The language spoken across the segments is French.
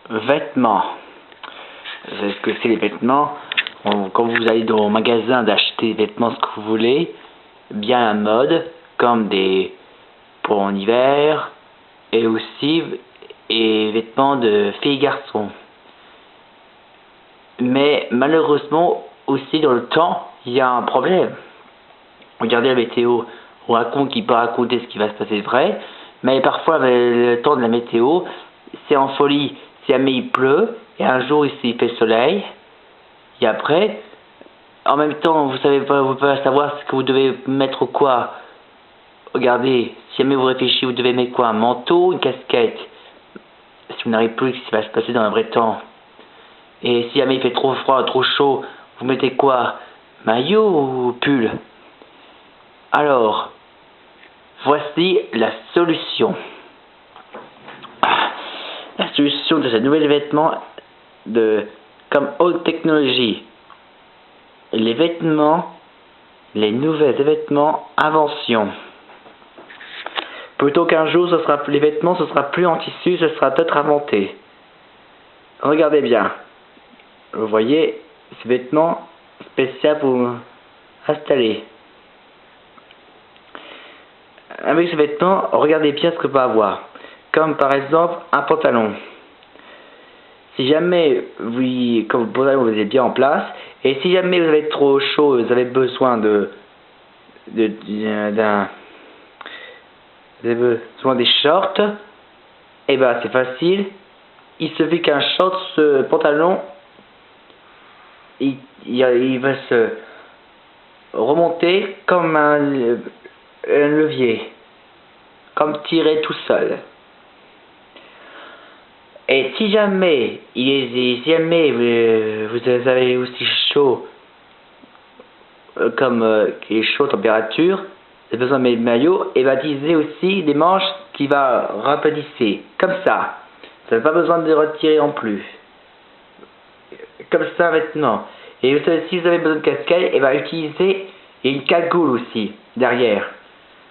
vêtements. Vous savez ce que c'est les vêtements? Quand vous allez dans le magasin d'acheter des vêtements, ce que vous voulez, bien à mode, comme des pour en hiver, et aussi vêtements de filles et garçons. Mais malheureusement, aussi dans le temps, il y a un problème. Regardez la météo, on raconte qu'il peut raconter ce qui va se passer de vrai, mais parfois avec le temps de la météo, c'est en folie. Si jamais il pleut, et un jour ici il fait soleil, et après, en même temps, vous savez pas, vous pouvez pas savoir ce que vous devez mettre quoi. Regardez, si jamais vous réfléchissez, vous devez mettre quoi? Un manteau, une casquette. Si vous n'arrivez plus, ce qui va se passer dans le vrai temps. Et si jamais il fait trop froid, trop chaud, vous mettez quoi? Maillot ou pull? Alors, voici la solution. La solution de ces nouveaux vêtements comme haute technologie. Les vêtements, les nouveaux vêtements, invention. Plutôt qu'un jour, les vêtements, ce sera plus en tissu, ce sera peut-être inventé. Regardez bien. Vous voyez, ces vêtements spéciaux pour installer. Avec ces vêtements, regardez bien ce que peut avoir. Comme par exemple un pantalon. Si jamais comme le pantalon vous êtes bien en place, et si jamais vous avez trop chaud, vous avez besoin vous avez besoin des shorts, et ben c'est facile. Il suffit qu'un short, ce pantalon, il va se remonter comme un levier, comme tirer tout seul. Et si jamais vous avez aussi chaud, qui est chaud température, vous avez besoin de maillot, et baptiser aussi des manches qui va rapetisser, comme ça. Vous n'avez pas besoin de retirer en plus. Comme ça maintenant. Et vous savez, si vous avez besoin de casquette, et va utiliser une cagoule aussi derrière.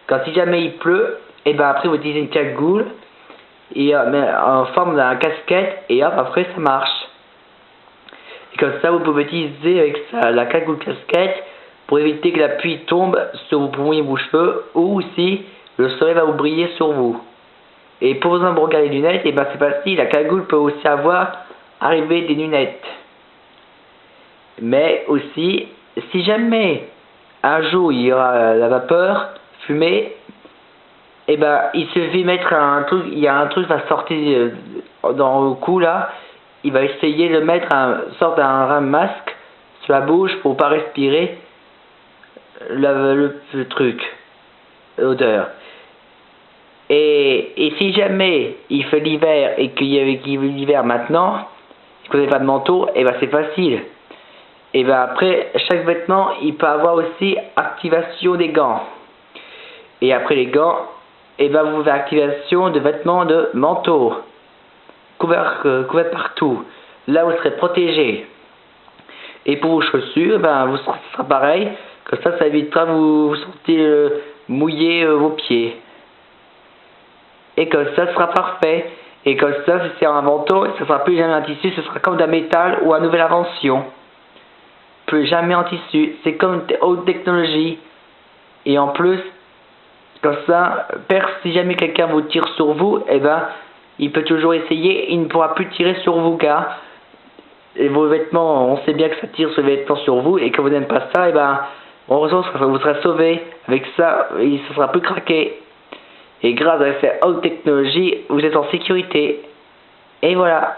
Quand si jamais il pleut, et ben après vous utilisez une cagoule et en forme d'un casquette, et hop, après ça marche. Et comme ça vous pouvez utiliser avec ça la cagoule casquette pour éviter que la pluie tombe sur vos poumons et vos cheveux, ou aussi le soleil va vous briller sur vous. Et pour vous regarder les lunettes, et ben c'est facile, la cagoule peut aussi arriver des lunettes. Mais aussi, si jamais un jour il y aura la vapeur, fumée, et ben il suffit de mettre un truc, il y a un truc qui va sortir dans le cou là, il va essayer de mettre sorte d'un masque sur la bouche pour pas respirer le truc, l'odeur. Et si jamais il fait l'hiver et qu'il y a l'hiver maintenant, et que vous n'avez pas de manteau, et ben c'est facile. Et ben après, chaque vêtement, il peut avoir aussi activation des gants. Et après les gants, et ben vous avez activation de vêtements de manteau. Couvert partout. Là, vous serez protégé. Et pour vos chaussures, ben vous serez pareil. Comme ça évitera vous sentir mouiller vos pieds. Et comme ça, ce sera parfait. Et comme ça, si c'est un manteau, ce ne sera plus jamais un tissu, ce sera comme d'un métal ou une nouvelle invention. Plus jamais en tissu. C'est comme une haute technologie. Et en plus, comme ça, si jamais quelqu'un vous tire sur vous, eh ben, il peut toujours essayer, il ne pourra plus tirer sur vous car et vos vêtements, on sait bien que ça tire sur les vêtements sur vous et que vous n'aimez pas ça, eh ben, heureusement, vous serez sauvé. Avec ça, il ne sera plus craqué. Et grâce à cette haute technologie, vous êtes en sécurité. Et voilà.